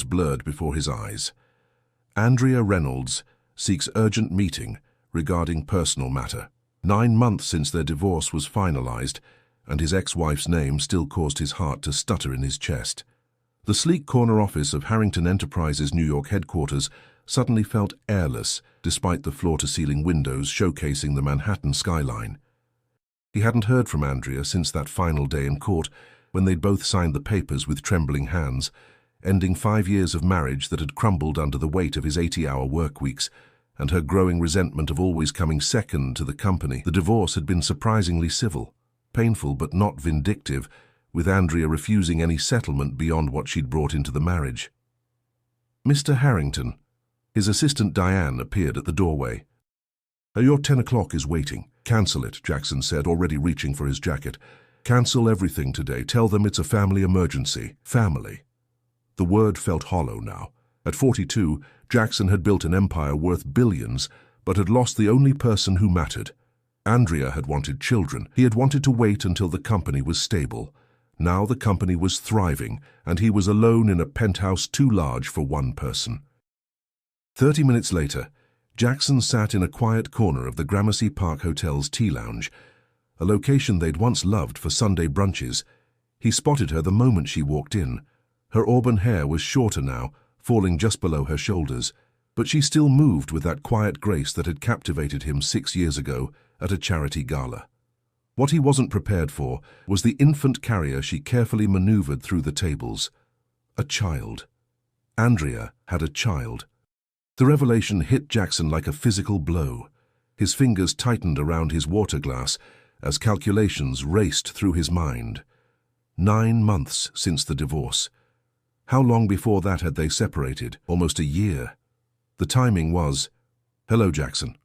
blurred before his eyes. Andrea Reynolds seeks urgent meeting regarding personal matter. 9 months since their divorce was finalized, and his ex-wife's name still caused his heart to stutter in his chest. The sleek corner office of Harrington Enterprises' New York headquarters suddenly felt airless, despite the floor-to-ceiling windows showcasing the Manhattan skyline. He hadn't heard from Andrea since that final day in court, when they'd both signed the papers with trembling hands, ending 5 years of marriage that had crumbled under the weight of his 80-hour work weeks, and her growing resentment of always coming second to the company. The divorce had been surprisingly civil, painful but not vindictive, with Andrea refusing any settlement beyond what she'd brought into the marriage. "Mr. Harrington." His assistant Diane appeared at the doorway. "Your 10 o'clock is waiting." "Cancel it," Jackson said, already reaching for his jacket. "Cancel everything today. Tell them it's a family emergency." Family. The word felt hollow now. At 42, Jackson had built an empire worth billions, but had lost the only person who mattered. Andrea had wanted children. He had wanted to wait until the company was stable. Now the company was thriving, and he was alone in a penthouse too large for one person. 30 minutes later, Jackson sat in a quiet corner of the Gramercy Park Hotel's tea lounge, a location they'd once loved for Sunday brunches. He spotted her the moment she walked in. Her auburn hair was shorter now, falling just below her shoulders, but she still moved with that quiet grace that had captivated him 6 years ago at a charity gala. What he wasn't prepared for was the infant carrier she carefully maneuvered through the tables. A child. Andrea had a child. The revelation hit Jackson like a physical blow. His fingers tightened around his water glass as calculations raced through his mind. 9 months since the divorce. How long before that had they separated? Almost a year. The timing was, "Hello, Jackson."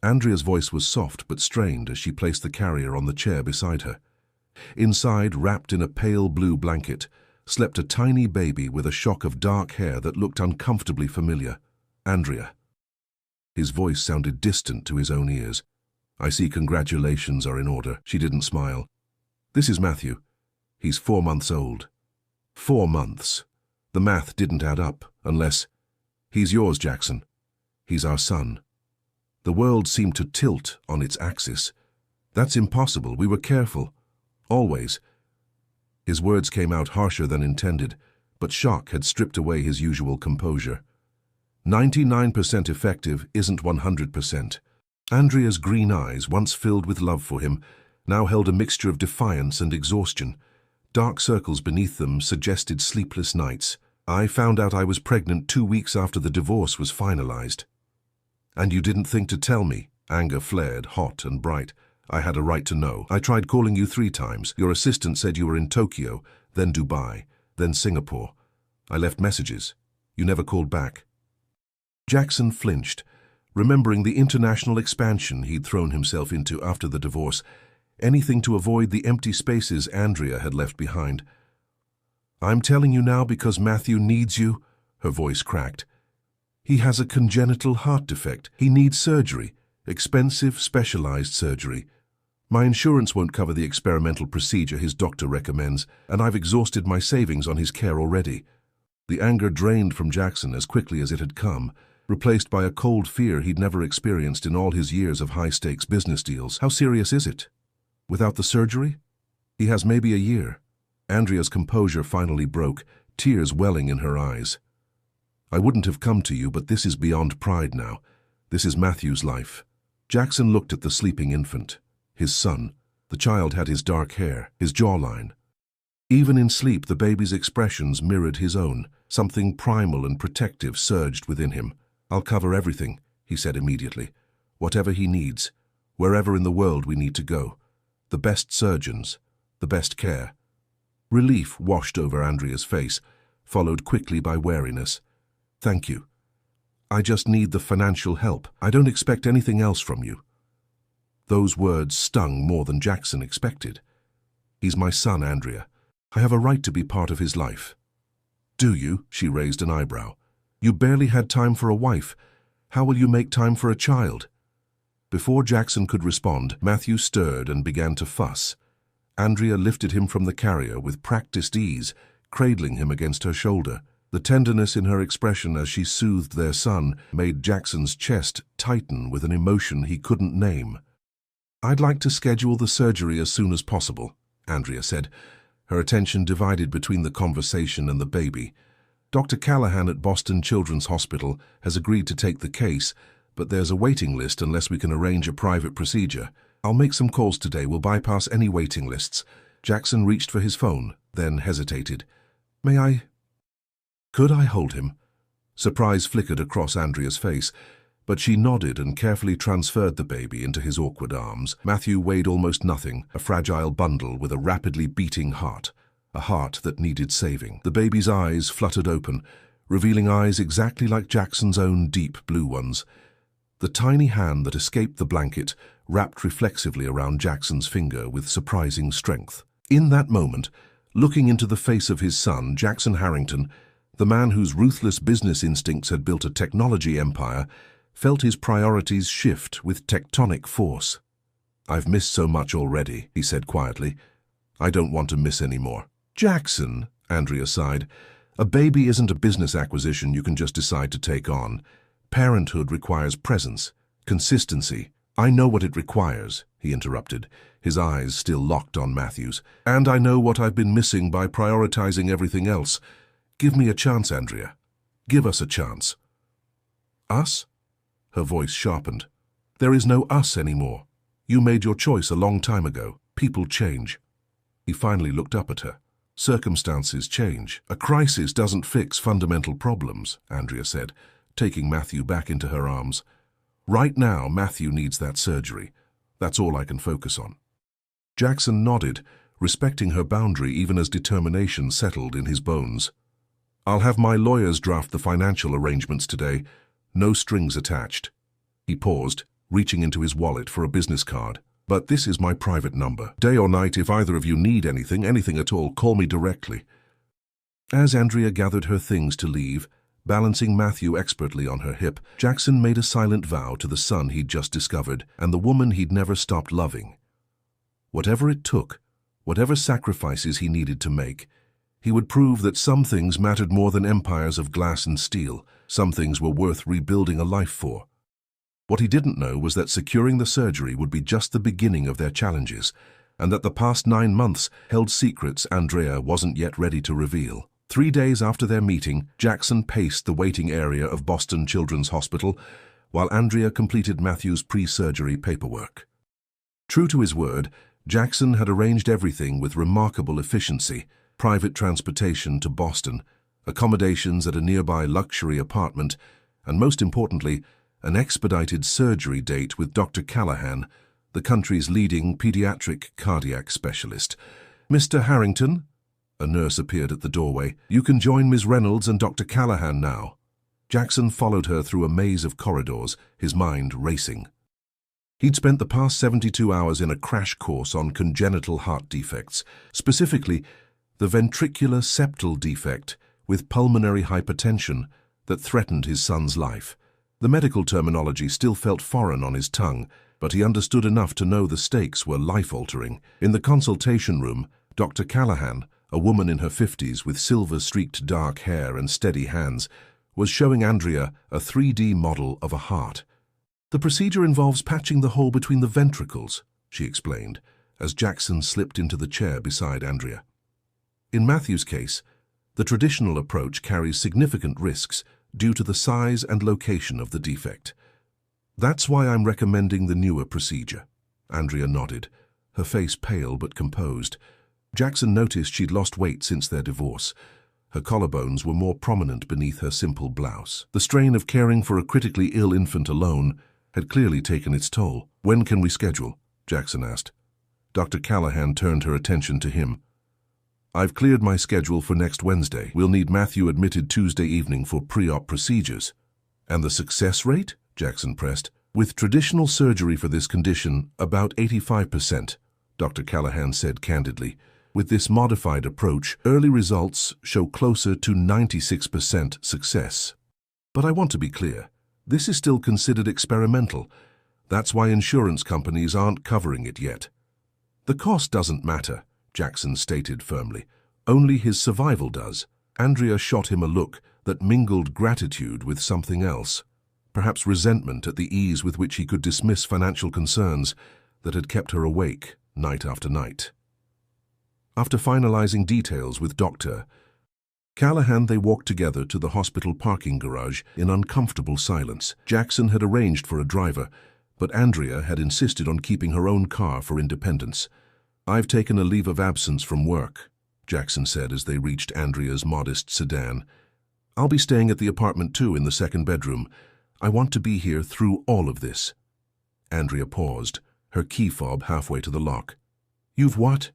Andrea's voice was soft but strained as she placed the carrier on the chair beside her. Inside, wrapped in a pale blue blanket, slept a tiny baby with a shock of dark hair that looked uncomfortably familiar. "Andrea." His voice sounded distant to his own ears. "I see congratulations are in order." She didn't smile. "This is Matthew. He's 4 months old." 4 months. The math didn't add up, unless... "He's yours, Jackson. He's our son." The world seemed to tilt on its axis. "That's impossible. We were careful. Always." His words came out harsher than intended, but shock had stripped away his usual composure. 99% effective isn't 100%. Andrea's green eyes, once filled with love for him, now held a mixture of defiance and exhaustion. Dark circles beneath them suggested sleepless nights. "I found out I was pregnant 2 weeks after the divorce was finalized." "And you didn't think to tell me?" Anger flared, hot and bright. "I had a right to know. I tried calling you 3 times. Your assistant said you were in Tokyo, then Dubai, then Singapore. I left messages. You never called back." Jackson flinched, remembering the international expansion he'd thrown himself into after the divorce, anything to avoid the empty spaces Andrea had left behind. "I'm telling you now because Matthew needs you," her voice cracked. "He has a congenital heart defect. He needs surgery, expensive, specialized surgery. My insurance won't cover the experimental procedure his doctor recommends, and I've exhausted my savings on his care already." The anger drained from Jackson as quickly as it had come, replaced by a cold fear he'd never experienced in all his years of high-stakes business deals. "How serious is it? Without the surgery?" "He has maybe a year." Andrea's composure finally broke, tears welling in her eyes. "I wouldn't have come to you, but this is beyond pride now. This is Matthew's life." Jackson looked at the sleeping infant, his son. The child had his dark hair, his jawline. Even in sleep, the baby's expressions mirrored his own. Something primal and protective surged within him. "I'll cover everything," he said immediately. "Whatever he needs, wherever in the world we need to go. The best surgeons, the best care." Relief washed over Andrea's face, followed quickly by wariness. "Thank you. I just need the financial help. I don't expect anything else from you." Those words stung more than Jackson expected. "He's my son, Andrea. I have a right to be part of his life." "Do you?" She raised an eyebrow. "You barely had time for a wife. How will you make time for a child?" Before Jackson could respond, Matthew stirred and began to fuss. Andrea lifted him from the carrier with practiced ease, cradling him against her shoulder. The tenderness in her expression as she soothed their son made Jackson's chest tighten with an emotion he couldn't name. "I'd like to schedule the surgery as soon as possible," Andrea said, her attention divided between the conversation and the baby. "Dr. Callahan at Boston Children's Hospital has agreed to take the case, but there's a waiting list unless we can arrange a private procedure. I'll make some calls today. We'll bypass any waiting lists." Jackson reached for his phone, then hesitated. Could I hold him?" Surprise flickered across Andrea's face, but she nodded and carefully transferred the baby into his awkward arms. Matthew weighed almost nothing, a fragile bundle with a rapidly beating heart, a heart that needed saving. The baby's eyes fluttered open, revealing eyes exactly like Jackson's own deep blue ones. The tiny hand that escaped the blanket wrapped reflexively around Jackson's finger with surprising strength. In that moment, looking into the face of his son, Jackson Harrington, the man whose ruthless business instincts had built a technology empire, felt his priorities shift with tectonic force. "I've missed so much already," he said quietly. "I don't want to miss any more." "Jackson," Andrea sighed, "a baby isn't a business acquisition you can just decide to take on. Parenthood requires presence, consistency." "I know what it requires," he interrupted, his eyes still locked on Matthew's. "And I know what I've been missing by prioritizing everything else. Give me a chance, Andrea. Give us a chance." "Us?" Her voice sharpened. "There is no us anymore. You made your choice a long time ago. People change." He finally looked up at her. "Circumstances change. A crisis doesn't fix fundamental problems," Andrea said, taking Matthew back into her arms. "Right now, Matthew needs that surgery. That's all I can focus on." Jackson nodded, respecting her boundary even as determination settled in his bones. "I'll have my lawyers draft the financial arrangements today. No strings attached." He paused, reaching into his wallet for a business card. "But this is my private number. Day or night, if either of you need anything at all, call me directly." As Andrea gathered her things to leave, balancing Matthew expertly on her hip, Jackson made a silent vow to the son he'd just discovered and the woman he'd never stopped loving. Whatever it took, whatever sacrifices he needed to make, he would prove that some things mattered more than empires of glass and steel. Some things were worth rebuilding a life for. What he didn't know was that securing the surgery would be just the beginning of their challenges, and that the past 9 months held secrets Andrea wasn't yet ready to reveal. 3 days after their meeting, Jackson paced the waiting area of Boston Children's Hospital, while Andrea completed Matthew's pre-surgery paperwork. True to his word, Jackson had arranged everything with remarkable efficiency: private transportation to Boston, accommodations at a nearby luxury apartment, and most importantly, an expedited surgery date with Dr. Callahan, the country's leading pediatric cardiac specialist. "Mr. Harrington," a nurse appeared at the doorway, "you can join Ms. Reynolds and Dr. Callahan now." Jackson followed her through a maze of corridors, his mind racing. He'd spent the past 72 hours in a crash course on congenital heart defects, specifically the ventricular septal defect with pulmonary hypertension that threatened his son's life. The medical terminology still felt foreign on his tongue, but he understood enough to know the stakes were life-altering. In the consultation room, Dr. Callahan, a woman in her 50s with silver-streaked dark hair and steady hands, was showing Andrea a 3D model of a heart. "The procedure involves patching the hole between the ventricles," she explained, as Jackson slipped into the chair beside Andrea. In Matthew's case, the traditional approach carries significant risks due to the size and location of the defect. "That's why I'm recommending the newer procedure." Andrea nodded, her face pale but composed. Jackson noticed she'd lost weight since their divorce. Her collarbones were more prominent beneath her simple blouse. The strain of caring for a critically ill infant alone had clearly taken its toll. "When can we schedule?" Jackson asked. Dr. Callahan turned her attention to him. "I've cleared my schedule for next Wednesday. We'll need Matthew admitted Tuesday evening for pre-op procedures." "And the success rate?" Jackson pressed. "With traditional surgery for this condition, about 85%, Dr. Callahan said candidly. "With this modified approach, early results show closer to 96% success. But I want to be clear, this is still considered experimental. That's why insurance companies aren't covering it yet." "The cost doesn't matter," Jackson stated firmly. "Only his survival does." Andrea shot him a look that mingled gratitude with something else, perhaps resentment at the ease with which he could dismiss financial concerns that had kept her awake night after night. After finalizing details with Dr. Callahan, they walked together to the hospital parking garage in uncomfortable silence. Jackson had arranged for a driver, but Andrea had insisted on keeping her own car for independence. "I've taken a leave of absence from work," Jackson said as they reached Andrea's modest sedan. "I'll be staying at the apartment too, in the second bedroom. I want to be here through all of this." Andrea paused, her key fob halfway to the lock. "You've what?"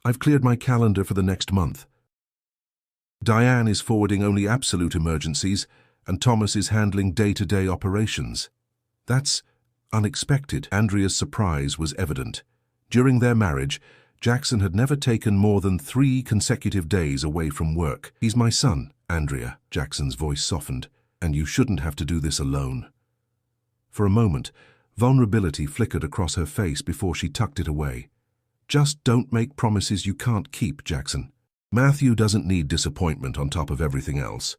"I've cleared my calendar for the next month. Diane is forwarding only absolute emergencies, and Thomas is handling day-to-day operations." "That's unexpected." Andrea's surprise was evident. During their marriage, Jackson had never taken more than 3 consecutive days away from work. "He's my son, Andrea," Jackson's voice softened, "and you shouldn't have to do this alone." For a moment, vulnerability flickered across her face before she tucked it away. "Just don't make promises you can't keep, Jackson. Matthew doesn't need disappointment on top of everything else."